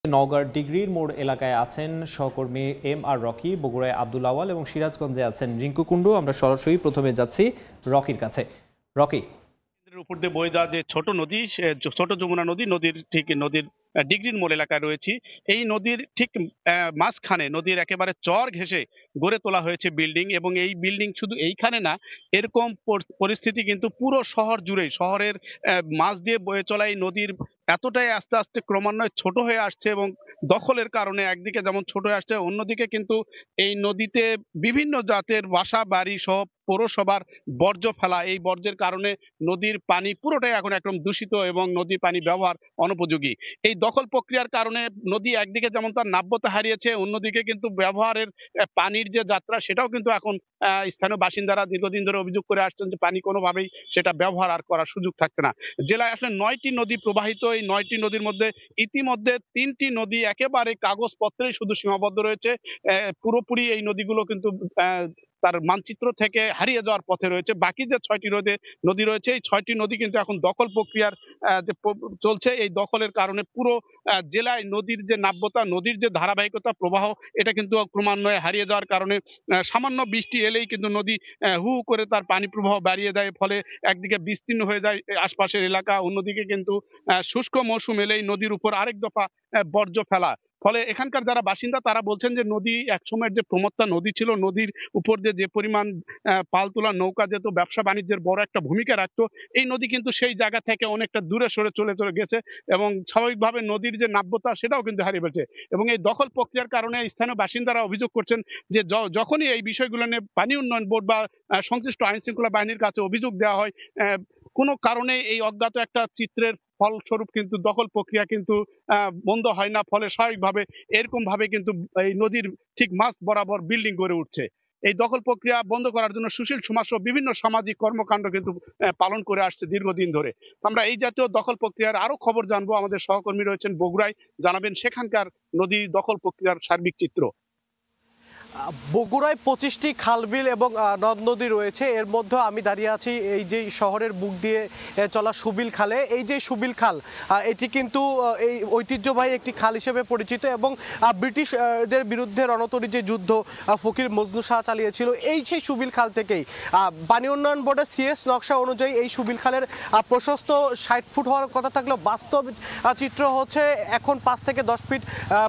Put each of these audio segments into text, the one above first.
নওগাঁর ডিগ্রির মোড় এলাকায় আছেন সহকর্মী এম আর রকি, বগুড়ায় আব্দুল আওয়াল এবং সিরাজগঞ্জে আছেন রিঙ্কু কুণ্ডু। আমরা সরাসরি প্রথমে যাচ্ছি রকির কাছে। রকি, উপর দিয়ে বয়ে যাওয়া যে ছোট নদী, ছোট যমুনা নদী, নদীর ডিগ্রির মোড় এলাকায় রয়েছি। এই নদীর ঠিক মাঝখানে নদীর একেবারে চর ঘেঁষে গড়ে তোলা হয়েছে বিল্ডিং, এবং এই বিল্ডিং শুধু এইখানে না, এরকম পরিস্থিতি কিন্তু পুরো শহর জুড়েই। শহরের মাঝ দিয়ে বয়ে চলা এই নদীর এতটাই আস্তে আস্তে ক্রমান্বয়ে ছোট হয়ে আসছে, এবং দখলের কারণে একদিকে যেমন ছোট হয়ে আসছে, অন্যদিকে কিন্তু এই নদীতে বিভিন্ন জাতের বাসা বাড়ি সহ পৌরসভার বর্জ্য ফেলা, এই বর্জ্যের কারণে নদীর পানি পুরোটাই এখন একদম দূষিত এবং নদীর পানি ব্যবহার অনুপযোগী। এই দখল প্রক্রিয়ার কারণে নদী একদিকে যেমন তার নাব্যতা হারিয়েছে, অন্যদিকে কিন্তু ব্যবহারের পানির যে যাত্রা, সেটাও কিন্তু এখন স্থানীয় বাসিন্দারা দীর্ঘদিন ধরে অভিযোগ করে আসছেন যে পানি কোনোভাবেই সেটা ব্যবহার আর করার সুযোগ থাকছে না। জেলায় আসলে 9টি নদী প্রবাহিত। এই 9টি নদীর মধ্যে ইতিমধ্যে 3টি নদী একেবারে কাগজপত্রেই শুধু সীমাবদ্ধ রয়েছে। পুরোপুরি এই নদীগুলো কিন্তু তার মানচিত্র থেকে হারিয়ে যাওয়ার পথে রয়েছে। বাকি যে 6টি নদী রয়েছে, এই 6টি নদী কিন্তু এখন দখল প্রক্রিয়ার যে চলছে। এই দখলের কারণে পুরো জেলায় নদীর যে নাব্যতা, নদীর যে ধারাবাহিকতা প্রবাহ, এটা কিন্তু ক্রমান্বয়ে হারিয়ে যাওয়ার কারণে সামান্য বৃষ্টি এলেই কিন্তু নদী হু হু করে তার পানি প্রবাহ বাড়িয়ে দেয়। ফলে একদিকে বিস্তীর্ণ হয়ে যায় আশপাশের এলাকা, অন্যদিকে কিন্তু শুষ্ক মৌসুম এলেই নদীর উপর আরেক দফা বর্জ্য ফেলা। ফলে এখানকার যারা বাসিন্দা তারা বলছেন যে নদী একসময়ের যে প্রমত্তা নদী ছিল, নদীর উপর দিয়ে যে পরিমাণ পাল তোলা নৌকা যেত, ব্যবসা বাণিজ্যের বড় একটা ভূমিকা রাখতো, এই নদী কিন্তু সেই জায়গা থেকে অনেকটা দূরে সরে চলে গেছে, এবং স্বাভাবিকভাবে নদীর যে নাব্যতা সেটাও কিন্তু হারিয়ে ফেলছে। এবং এই দখল প্রক্রিয়ার কারণে স্থানীয় বাসিন্দারা অভিযোগ করছেন যে যখনই এই বিষয়গুলো নিয়ে পানি উন্নয়ন বোর্ড বা সংশ্লিষ্ট আইন শৃঙ্খলা বাহিনীর কাছে অভিযোগ দেওয়া হয়, কোনো কারণে এই অজ্ঞাত একটা চিত্রের ফলস্বরূপ কিন্তু দখল প্রক্রিয়া কিন্তু বন্ধ হয় না। ফলে স্বাভাবিকভাবে এরকম ভাবে কিন্তু এই নদীর ঠিক মাঝ বরাবর বিল্ডিং গড়ে উঠছে। এই দখল প্রক্রিয়া বন্ধ করার জন্য সুশীল সমাজ সহ বিভিন্ন সামাজিক কর্মকাণ্ড কিন্তু পালন করে আসছে দীর্ঘদিন ধরে। আমরা এই জাতীয় দখল প্রক্রিয়ার আরো খবর জানবো। আমাদের সহকর্মী রয়েছেন বগুড়ায়, জানাবেন সেখানকার নদী দখল প্রক্রিয়ার সার্বিক চিত্র। বগুড়ায় 25টি খালবিল এবং নদ নদী রয়েছে। এর মধ্যে আমি দাঁড়িয়ে আছি এই যে শহরের বুক দিয়ে চলা সুবিল খালে। এই যে সুবিল খাল, এটি কিন্তু এই ঐতিহ্যবাহী একটি খাল হিসেবে পরিচিত, এবং ব্রিটিশদের বিরুদ্ধে রণতরী যে যুদ্ধ ফকির মজনু শাহ চালিয়েছিল, এই সেই সুবিল খাল থেকেই পানি উন্নয়ন বোর্ডের সিএস নকশা অনুযায়ী এই সুবিল খালের প্রশস্ত 60 ফুট হওয়ার কথা থাকলেও বাস্তব চিত্র হচ্ছে এখন 5 থেকে 10 ফিট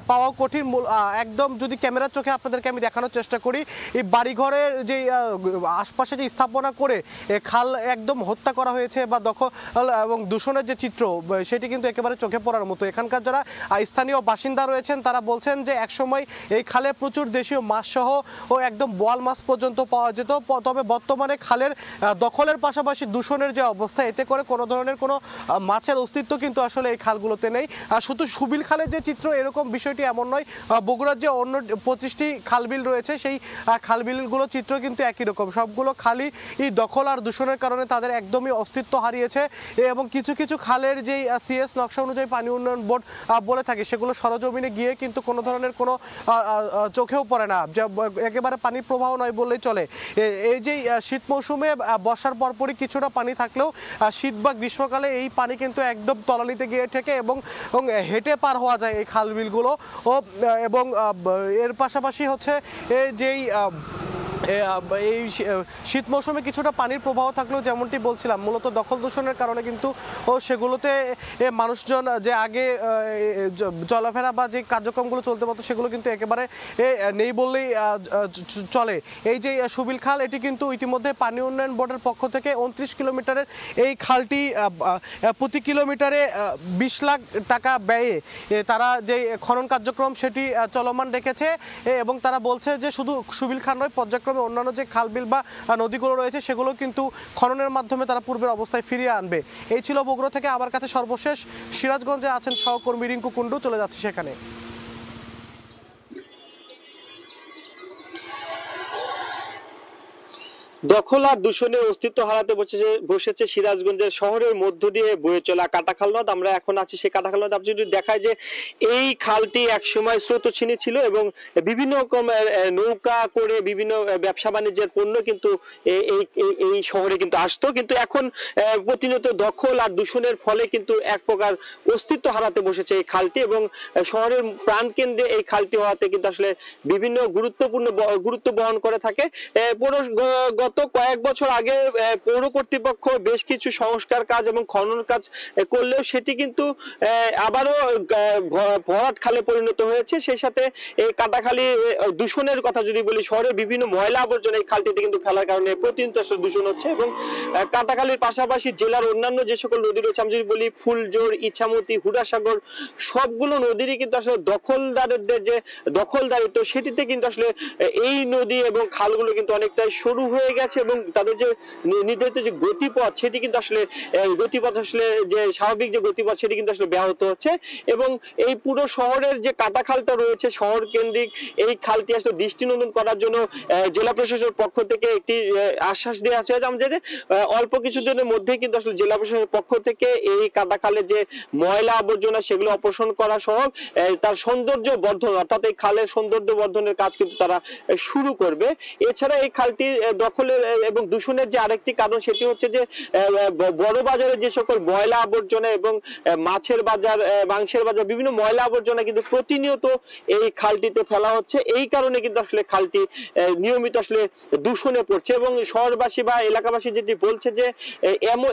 পাওয়া কঠিন। একদম যদি ক্যামেরার চোখে আপনাদেরকে আমি দেখানোর চেষ্টা করি, এই বাড়িঘরের যে আশপাশে যে স্থাপনা করে খাল একদম হত্যা করা হয়েছে বা দখল এবং দূষণের যে চিত্র, সেটি কিন্তু একেবারে চোখে পড়ার মতো। এখানকার যারা স্থানীয় বাসিন্দা রয়েছেন তারা বলছেন যে একসময় এই খালে প্রচুর দেশীয় মাছ সহ ও একদম বোয়াল মাছ পর্যন্ত পাওয়া যেত। তবে বর্তমানে খালের দখলের পাশাপাশি দূষণের যে অবস্থা, এতে করে কোনো ধরনের কোনো মাছের অস্তিত্ব কিন্তু আসলে এই খালগুলোতে নেই। শুধু সুবিল খালের যে চিত্র এরকম বিষয়টি এমন নয়, বগুড়ার যে অন্য 25টি খালবিল রয়েছে সেই খালবিলগুলো চিত্র কিন্তু একই রকম। সবগুলো খালি এই দখল আর দূষণের কারণে তাদের একদমই অস্তিত্ব হারিয়েছে, এবং কিছু কিছু খালের যে সিএস নকশা অনুযায়ী পানি উন্নয়ন বোর্ড বলে থাকে, সেগুলো সরজমিনে গিয়ে কিন্তু কোনো ধরনের কোনো চোখেও পড়ে না, যে একেবারে পানির প্রবাহ নয় বললেই চলে। এই যে শীত মৌসুমে বর্ষার পরপরই কিছুটা পানি থাকলেও শীত বা গ্রীষ্মকালে এই পানি কিন্তু একদম তলানিতে গিয়ে ঠেকে, এবং হেঁটে পার হওয়া যায় এই খালবিলগুলো। এবং এর পাশাপাশি হচ্ছে যেই এই শীত মৌসুমে কিছুটা পানির প্রবাহ থাকলেও যেমনটি বলছিলাম, মূলত দখল দূষণের কারণে কিন্তু সেগুলোতে মানুষজন যে আগে চলাফেরা বা যে কার্যক্রমগুলো চলতে পারতো সেগুলো কিন্তু একেবারে নেই বললেই চলে। এই যে সুবিল খাল, এটি কিন্তু ইতিমধ্যে পানি উন্নয়ন বোর্ডের পক্ষ থেকে 29 কিলোমিটারের এই খালটি প্রতি কিলোমিটারে 20 লাখ টাকা ব্যয়ে তারা যে খনন কার্যক্রম সেটি চলমান রেখেছে, এবং তারা বলছে যে শুধু সুবিল খাল নয়, পর্যায়ক্রমে অন্যান্য যে খালবিল বা নদীগুলো রয়েছে সেগুলো কিন্তু খননের মাধ্যমে তারা পূর্বের অবস্থায় ফিরিয়ে আনবে। এই ছিল বগুড়া থেকে আমার কাছে সর্বশেষ। সিরাজগঞ্জে আছেন সহকর্মী রিঙ্কু কুণ্ডু, চলে যাচ্ছে সেখানে। দখল আর দূষণের অস্তিত্ব হারাতে বসেছে সিরাজগঞ্জের শহরের মধ্য দিয়ে বয়ে চলা কাটাখাল নদ। আমরা এখন আছি সেই কাটাখাল নদ। আপনি যদি দেখায় যে এই খালটি একসময় স্রোতস্বিনী ছিল এবং বিভিন্ন রকম নৌকা করে বিভিন্ন ব্যবসা বাণিজ্যের পণ্য কিন্তু এই শহরে কিন্তু আসতো, কিন্তু এখন প্রতিনিয়ত দখল আর দূষণের ফলে কিন্তু এক প্রকার অস্তিত্ব হারাতে বসেছে এই খালটি এবং শহরের প্রাণকেন্দ্রে এই খালটি হওয়াতে কিন্তু আসলে বিভিন্ন গুরুত্ব বহন করে থাকে। গত কয়েক বছর আগে পৌর কর্তৃপক্ষ বেশ কিছু সংস্কার কাজ এবং খনন কাজ করলেও সেটি কিন্তু আবারও ভরাট খালে পরিণত হয়েছে। সেই সাথে এই কাটাখালী দূষণের কথা যদি বলি, শহরের বিভিন্ন ময়লা আবর্জনা এই খালটিতে কিন্তু ফেলার কারণে প্রতিনিয়ত আসলে দূষণ হচ্ছে এবং কাটাখালীর পাশাপাশি জেলার অন্যান্য যে সকল নদী রয়েছে, আমি যদি বলি ফুলজোর, ইছামতি, হুডাসাগর, সবগুলো নদীরই কিন্তু আসলে দখলদারদের যে দখলদারিত্ব সেটিতে কিন্তু আসলে এই নদী এবং খালগুলো কিন্তু অনেকটাই সরু হয়ে গেছে এবং তাদের যে নির্ধারিত যে গতিপথ সেটি কিন্তু আসলে যে স্বাভাবিক যে গতিপথ সেটি কিন্তু আসলে ব্যাহত হচ্ছে এবং এই পুরো শহরের যে কাটাখালটা রয়েছে শহর কেন্দ্রিক, এই খালটি আসলে দৃষ্টিনন্দন করার জন্য জেলা প্রশাসনের পক্ষ থেকে একটি আশ্বাস দেওয়া হয়েছে যে অল্প কিছুদিনের মধ্যেই কিন্তু আসলে জেলা প্রশাসনের পক্ষ থেকে এই কাটাখালে যে ময়লা আবর্জনা সেগুলো অপসারণ করা সহ তার সৌন্দর্য বর্ধন, অর্থাৎ এই খালের সৌন্দর্য বর্ধনের কাজ কিন্তু তারা শুরু করবে। এছাড়া এই খালটি দখলের এবং দূষণের যে আরেকটি কারণ সেটি হচ্ছে যে বড় বাজারে যে সকল ময়লা আবর্জনা এবং মাছের বাজার, মাংসের বাজার, বিভিন্ন ময়লা আবর্জনা কিন্তু প্রতিনিয়ত এই খালটিতে ফেলা হচ্ছে। এই কারণে কিন্তু আসলে খালটি নিয়মিত আসলে দূষণে পড়ছে এবং শহরবাসী বা এলাকাবাসী যেটি বলছে যে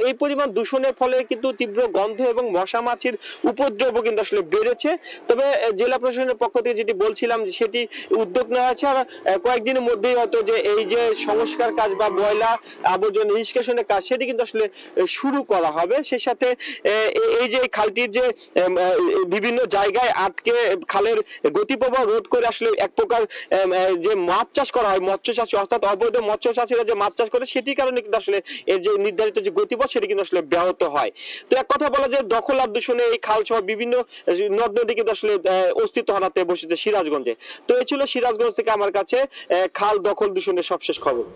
এই পরিমাণ দূষণের ফলে কিন্তু তীব্র গন্ধ এবং মশা মাছির উপদ্রব কিন্তু আসলে বেড়েছে। তবে জেলা প্রশাসনের পক্ষ থেকে যেটি বলছিলাম সেটি উদ্যোগ নেওয়া হয়েছে আর কয়েকদিনের মধ্যেই হয়তো যে এই যে সংস্কার কাজ বা ময়লা আবর্জনা নিষ্কাশনের কাজ সেটি কিন্তু আসলে শুরু করা হবে। সেই সাথে এই যে খালটির যে বিভিন্ন জায়গায় আটকে খালের গতিপ্রবাহ রোধ করে আসলে এক প্রকার যে মাছ চাষ করা হয়, মৎস্য চাষ, অর্থাৎ অবৈধ মৎস্য চাষীরা যে মাছ চাষ করে সেটির কারণে কিন্তু আসলে এর যে নির্ধারিত যে গতিপথ সেটি কিন্তু আসলে ব্যাহত হয়। তো এক কথা বলা যায় দখল আর দূষণে এই খাল সহ বিভিন্ন নদ নদী কিন্তু আসলে অস্তিত্ব হারাতে বসেছে সিরাজগঞ্জে। তো এই ছিল সিরাজগঞ্জ থেকে আমার কাছে খাল দখল দূষণের সবশেষ খবর।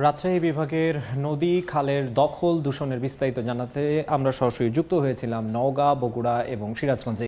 রাজশাহী বিভাগের নদী খালের দখল দূষণের বিস্তারিত জানাতে আমরা সরাসরি যুক্ত হয়েছিলাম নওগাঁ, বগুড়া এবং সিরাজগঞ্জে।